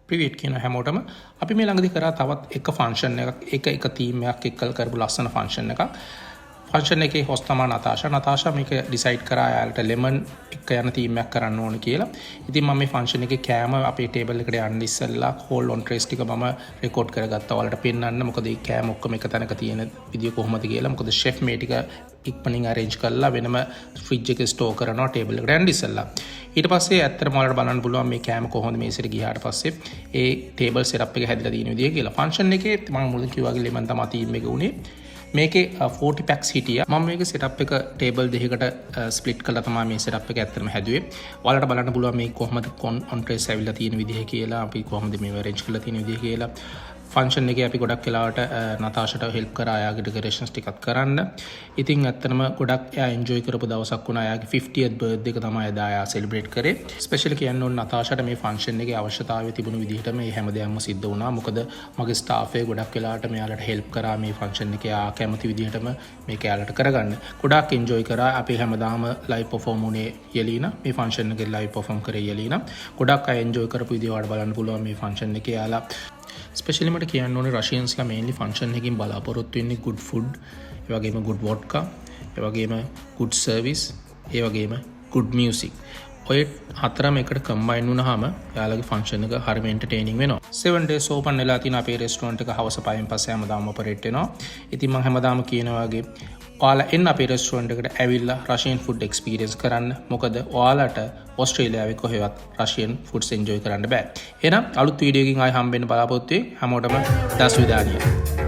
ප්‍රිවියට් කියන හැමෝටම අපි මේ ළඟදී කරා තවත් එක ෆන්ක්ෂන් එකක් එක තීම් එකක් එක්කල් කරපු ලස්සන ෆන්ක්ෂන් එකක්. ෆන්ක්ෂන් එකේ හොස්ට් තමයි නතාෂා මේක ඩිසයිඩ් කරා යාලට ලෙමන් එක යන තීම් එකක් කරන්න ඕන කියලා. ඉතින් මම මේ ෆන්ක්ෂන් එකේ කෑම අපේ ටේබල් එකට යන්න ඉස්සෙල්ලා හෝල් ඔන් ට්‍රේස් ටික මම රෙකෝඩ් කරගත්තා. ඔයාලට පෙන්නන්න මොකද මේ කෑම ඔක්කොම එක තැනක තියෙන විදිය කොහොමද කියලා. මොකද ෂෙෆ් මේ ටික ඉක්මනින් අරේන්ජ් කරලා වෙනම ෆ්‍රිජ් එකේ ස්ටෝර් කරනවා ටේබල් එකට යන්න ඉස්සෙල්ලා. ඊට පස්සේ ඇත්තටම ඔයාලට බලන්න පුළුවන් මේ කෑම කොහොමද මේසෙට ගියාට පස්සේ ඒ ටේබල් සෙටප් එක හැදිලා තියෙන විදිය කියලා. ෆන්ක්ෂන් එකේ මම මුලින් කිව්වා වගේ ලෙමන් තමයි තීම් එක උනේ. මේකේ 40 පැක්ස් හිටියා. මම මේක සෙටප් එක ටේබල් දෙකකට ස්ප්ලිට් කරලා තමයි මේ සෙටප් එක ඇත්තටම හැදුවේ. ඔයාලට බලන්න පුළුවන් මේ කොහොමද ඔන් ට්‍රේස් ඇවිල්ලා තියෙන විදිහ කියලා, අපි කොහොමද මේව අරේන්ජ් කරලා තියෙන විදිහ කියලා. ෆන්ක්ෂන් එකේ අපි ගොඩක් වෙලාවට නතාෂට හෙල්ප් කරා එයාගේ ඩෙකරේෂන්ස් ටිකක් කරන්න. ඉතින් ඇත්තටම ගොඩක් එයා එන්ජොයි කරපු දවසක් වුණා. එයාගේ 50th බර්ත්ඩේ එක තමයි එදා එයා සෙලිබ්‍රේට් කරේ. ස්පෙෂලි කියන්න ඕන නතාෂට මේ ෆන්ක්ෂන් එකේ අවශ්‍යතාවය තිබුණු විදිහට මේ හැමදේම සිද්ධ වුණා. මොකද මගේ ස්ටාෆ් එක ගොඩක් වෙලාවට මෙයාලට හෙල්ප් කරා මේ ෆන්ක්ෂන් එකේ ආ කැමති විදිහටම මේක එයාලට කරගන්න. ගොඩක් එන්ජොයි කරා. අපි හැමදාම ලයිව් පර්ෆෝම් වුණේ යලීනා. මේ ෆන්ක්ෂන් එකේ ලයිව් පර්ෆෝම් කරේ යලීනා. ගොඩක් අය එන්ජොයි කරපු විදිහ වලට බලන්න පුළුවන් මේ ෆන්ක්ෂන් එකේ යාලා. ස්පෙෂලි මට කියන්න ඕනේ රෂියන්ස්ලා මේන්ලි ෆන්ක්ෂන් එකකින් බලාපොරොත්තු වෙන්නේ good food, ඒ වගේම good vodka, ඒ වගේම good service, ඒ වගේම good music. ඔය හතරම එකට කම්බයින් වුණාම යාළුවගේ ෆන්ක්ෂන් එක හරිම එන්ටර්ටේනින් වෙනවා. 7 days open වෙලා තියෙන අපේ රෙස්ටුරන්ට් එක හවස 5න් පස්සේ හැමදාම ඔපරේට් වෙනවා. ඉතින් මම හැමදාම කියනවා වගේ ඔයාලා එන්න අපේ රෙස්ටුරන්ට් එකට ඇවිල්ලා රෂියන් ෆුඩ් එක්ස්පීරියන්ස් කරන්න. මොකද ඔයාලට ඕස්ට්‍රේලියාවේ කොහෙවත් රෂියන් ෆුඩ්ස් එන්ජොයි කරන්න බෑ. එහෙනම් අලුත් වීඩියෝ එකකින් ආයෙ හම්බෙන්න බලාපොරොත්තු වෙයි. හැමෝටම දස් විදානිය.